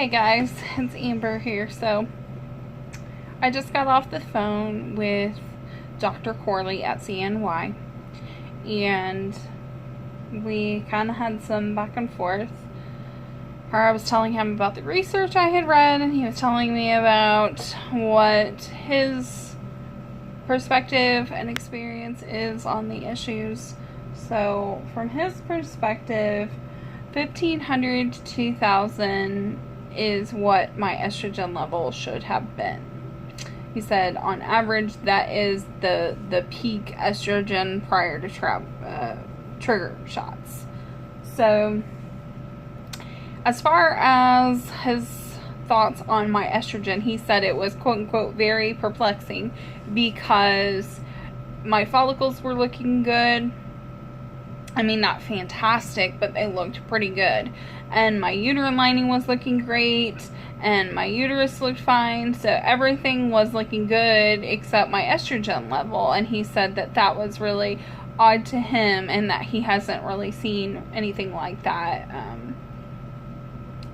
Hey guys, it's Amber here. So I just got off the phone with Dr. Corley at CNY, and we kind of had some back and forth. I was telling him about the research I had read, and he was telling me about what his perspective and experience is on the issues. So from his perspective, 1,500 to 2,000 is what my estrogen level should have been. He said on average that is the peak estrogen prior to trigger shots. So as far as his thoughts on my estrogen, he said it was quote unquote very perplexing because my follicles were looking good. I mean, not fantastic, but they looked pretty good. And my uterine lining was looking great, and my uterus looked fine, so everything was looking good except my estrogen level. And he said that that was really odd to him, and that he hasn't really seen anything like that.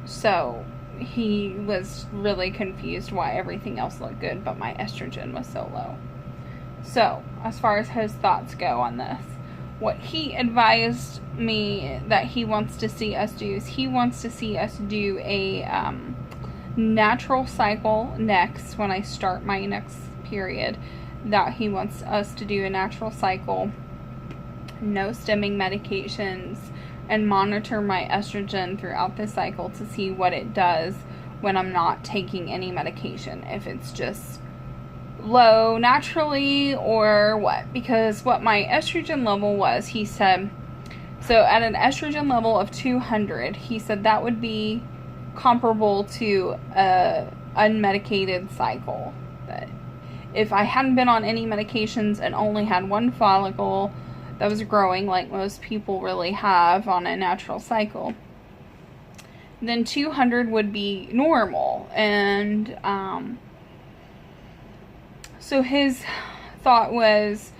So he was really confused why everything else looked good, but my estrogen was so low. So, as far as his thoughts go on this, what he advised me that he wants to see us do is he wants to see us do a natural cycle next, when I start my next period, that he wants us to do a natural cycle, no stimming medications, and monitor my estrogen throughout the cycle to see what it does when I'm not taking any medication, if it's just low naturally or what. Because what my estrogen level was, he said, so at an estrogen level of 200, he said that would be comparable to a unmedicated cycle. That if I hadn't been on any medications and only had one follicle that was growing, like most people really have on a natural cycle, then 200 would be normal. And so his thought was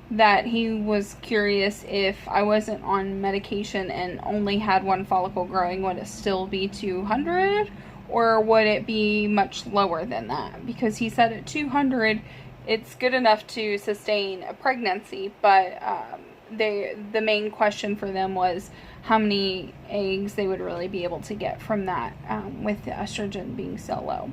that he was curious, if I wasn't on medication and only had one follicle growing, would it still be 200, or would it be much lower than that? Because he said at 200 it's good enough to sustain a pregnancy, but the main question for them was how many eggs they would really be able to get from that, with the estrogen being so low.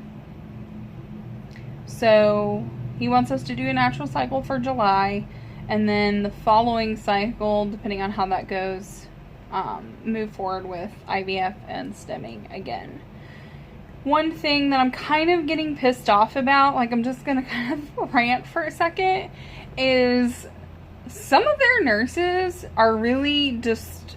So he wants us to do a natural cycle for July, and then the following cycle, depending on how that goes, move forward with IVF and stimming again. One thing that I'm kind of getting pissed off about, like I'm just going to kind of rant for a second, is some of their nurses are really just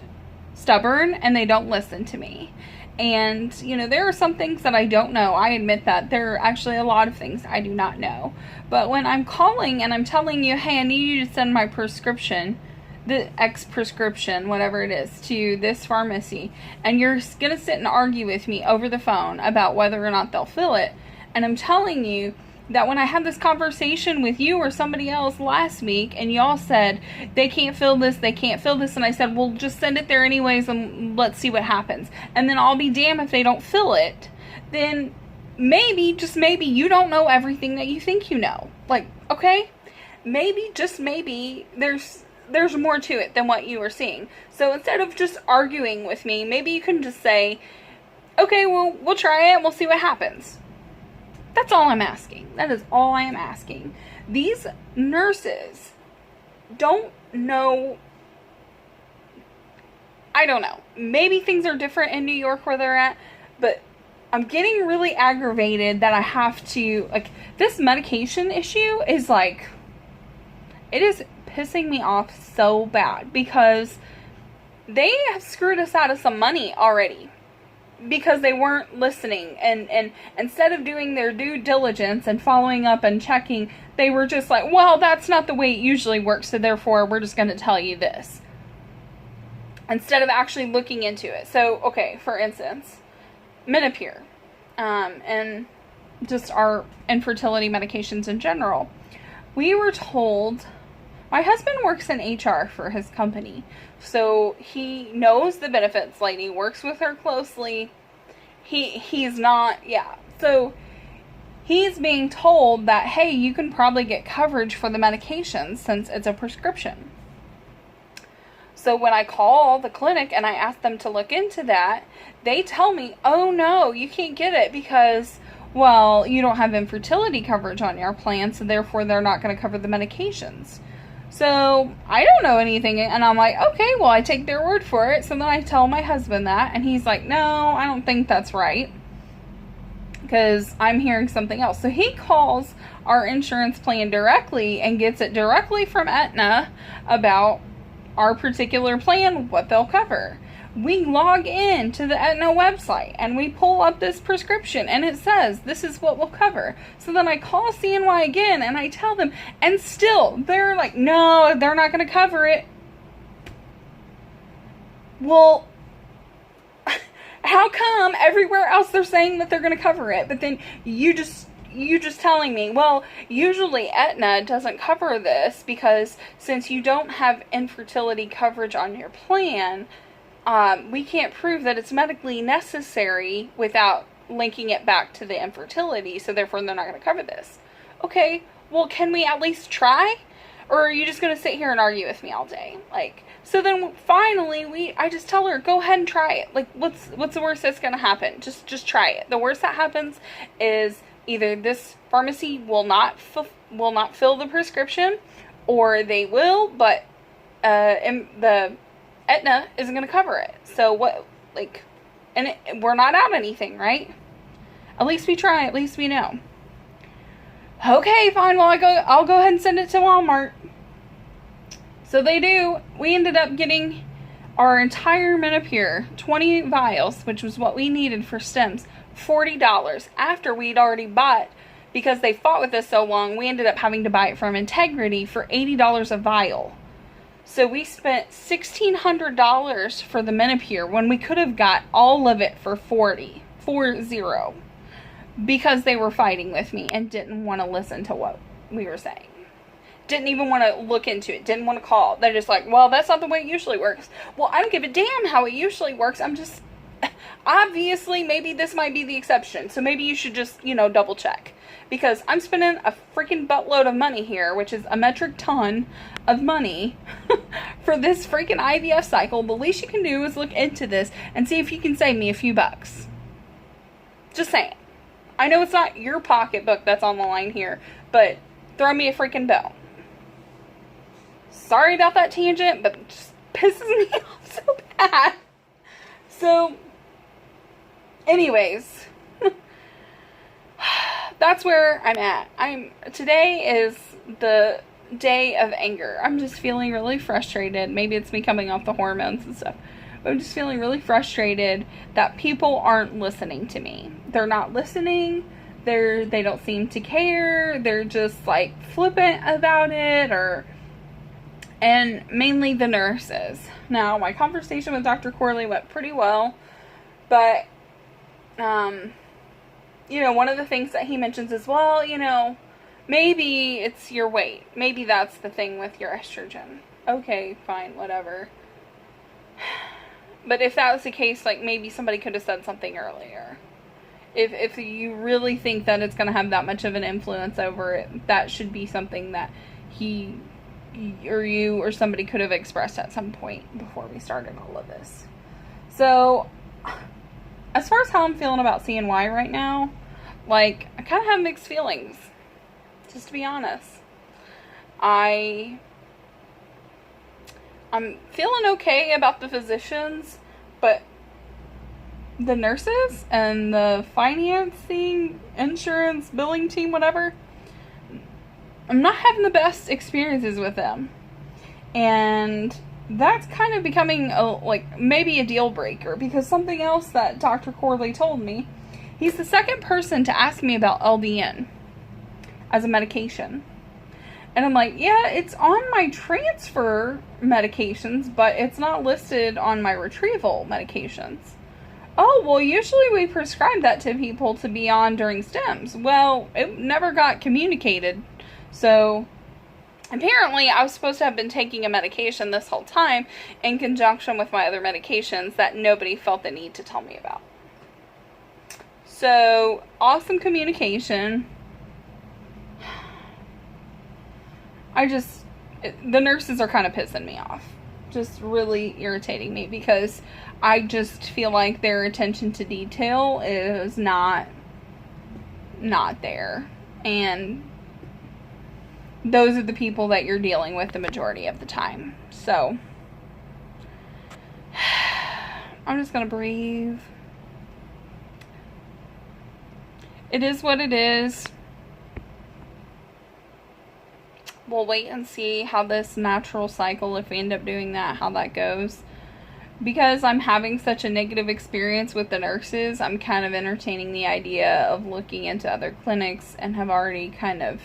stubborn and they don't listen to me. And, you know, there are some things that I don't know. I admit that. There are actually a lot of things I do not know. But when I'm calling and I'm telling you, hey, I need you to send my prescription, the X prescription, whatever it is, to this pharmacy, and you're going to sit and argue with me over the phone about whether or not they'll fill it, and I'm telling you that when I had this conversation with you or somebody else last week, and y'all said, they can't fill this, and I said, well, just send it there anyways, and let's see what happens. And then I'll be damned if they don't fill it. Then maybe, just maybe, you don't know everything that you think you know. Like, okay? Maybe, just maybe, there's more to it than what you are seeing. So instead of just arguing with me, maybe you can just say, okay, well, we'll try it, and we'll see what happens. That's all I'm asking. That is all I am asking. These nurses don't know. I don't know. Maybe things are different in New York where they're at, but I'm getting really aggravated that I have to, like, this medication issue is like, it is pissing me off so bad, because they have screwed us out of some money already. Because they weren't listening, and instead of doing their due diligence and following up and checking, they were just like, well, that's not the way it usually works, so therefore we're just going to tell you this, instead of actually looking into it. So, okay, for instance, Menopur, and just our infertility medications in general. We were told, my husband works in HR for his company, so he knows the benefits lady, works with her closely. He's not, yeah. So he's being told that, hey, you can probably get coverage for the medication since it's a prescription. So when I call the clinic and I ask them to look into that, they tell me, oh no, you can't get it because, well, you don't have infertility coverage on your plan, so therefore they're not going to cover the medications. So I don't know anything, and I'm like, okay, well, I take their word for it. So then I tell my husband that, and he's like, no, I don't think that's right, because I'm hearing something else. So he calls our insurance plan directly and gets it directly from Aetna about our particular plan, what they'll cover. We log in to the Aetna website and we pull up this prescription and it says this is what we'll cover. So then I call CNY again and I tell them, and still they're like, no, they're not going to cover it. Well, how come everywhere else they're saying that they're going to cover it, but then you just telling me, well, usually Aetna doesn't cover this because since you don't have infertility coverage on your plan, we can't prove that it's medically necessary without linking it back to the infertility, so therefore they're not going to cover this. Okay, well, can we at least try? Or are you just going to sit here and argue with me all day? Like, so then finally I just tell her, go ahead and try it. Like, what's the worst that's going to happen? Just try it. The worst that happens is either this pharmacy will not fill the prescription, or they will, but the Aetna isn't going to cover it. So what, like, and we're not out anything, right? At least we try. At least we know. Okay, fine. Well, I'll go ahead and send it to Walmart. So they do. We ended up getting our entire Menopur, 20 vials, which was what we needed for stems, $40 after we'd already bought, because they fought with us so long, we ended up having to buy it from Integrity for $80 a vial. So we spent $1,600 for the Menopur when we could have got all of it for $40, because they were fighting with me and didn't want to listen to what we were saying. Didn't even want to look into it. Didn't want to call. They're just like, well, that's not the way it usually works. Well, I don't give a damn how it usually works. I'm just, obviously, maybe this might be the exception. So maybe you should just, double check. Because I'm spending a freaking buttload of money here, which is a metric ton of money for this freaking IVF cycle. The least you can do is look into this and see if you can save me a few bucks. Just saying. I know it's not your pocketbook that's on the line here, but throw me a freaking bill. Sorry about that tangent, but it just pisses me off so bad. So, anyways, that's where I'm at. Today is the day of anger. I'm just feeling really frustrated. Maybe it's me coming off the hormones and stuff. But I'm just feeling really frustrated that people aren't listening to me. They're not listening. They don't seem to care. They're just like flippant about it, and mainly the nurses. Now, my conversation with Dr. Corley went pretty well, but one of the things that he mentions is, well, maybe it's your weight. Maybe that's the thing with your estrogen. Okay, fine, whatever. But if that was the case, like, maybe somebody could have said something earlier. If you really think that it's going to have that much of an influence over it, that should be something that he or you or somebody could have expressed at some point before we started all of this. So, as far as how I'm feeling about CNY right now, like, I kind of have mixed feelings, just to be honest. I'm feeling okay about the physicians, but the nurses and the financing, insurance, billing team, whatever, I'm not having the best experiences with them. And that's kind of becoming maybe a deal breaker, because something else that Dr. Corley told me, he's the second person to ask me about LDN as a medication. And I'm like, yeah, it's on my transfer medications, but it's not listed on my retrieval medications. Oh, well, usually we prescribe that to people to be on during stems. Well, it never got communicated. So, apparently, I was supposed to have been taking a medication this whole time in conjunction with my other medications that nobody felt the need to tell me about. So, awesome communication. The nurses are kind of pissing me off. Just really irritating me because I just feel like their attention to detail is not there. And those are the people that you're dealing with the majority of the time. So, I'm just going to breathe. It is what it is. We'll wait and see how this natural cycle, if we end up doing that, how that goes. Because I'm having such a negative experience with the nurses, I'm kind of entertaining the idea of looking into other clinics and have already kind of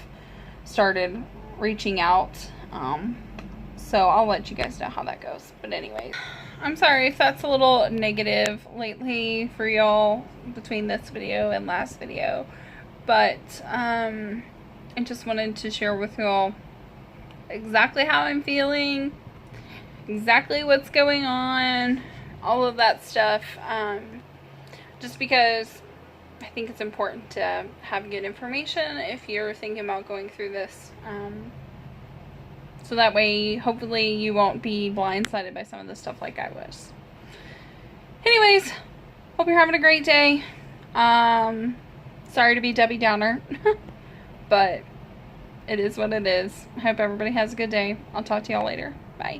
started reaching out. So I'll let you guys know how that goes. But anyways, I'm sorry if that's a little negative lately for y'all between this video and last video. But I just wanted to share with y'all exactly how I'm feeling, exactly what's going on, all of that stuff. Just because I think it's important to have good information if you're thinking about going through this. So that way, hopefully, you won't be blindsided by some of the stuff like I was. Anyways, hope you're having a great day. Sorry to be Debbie Downer, but it is what it is. I hope everybody has a good day. I'll talk to y'all later.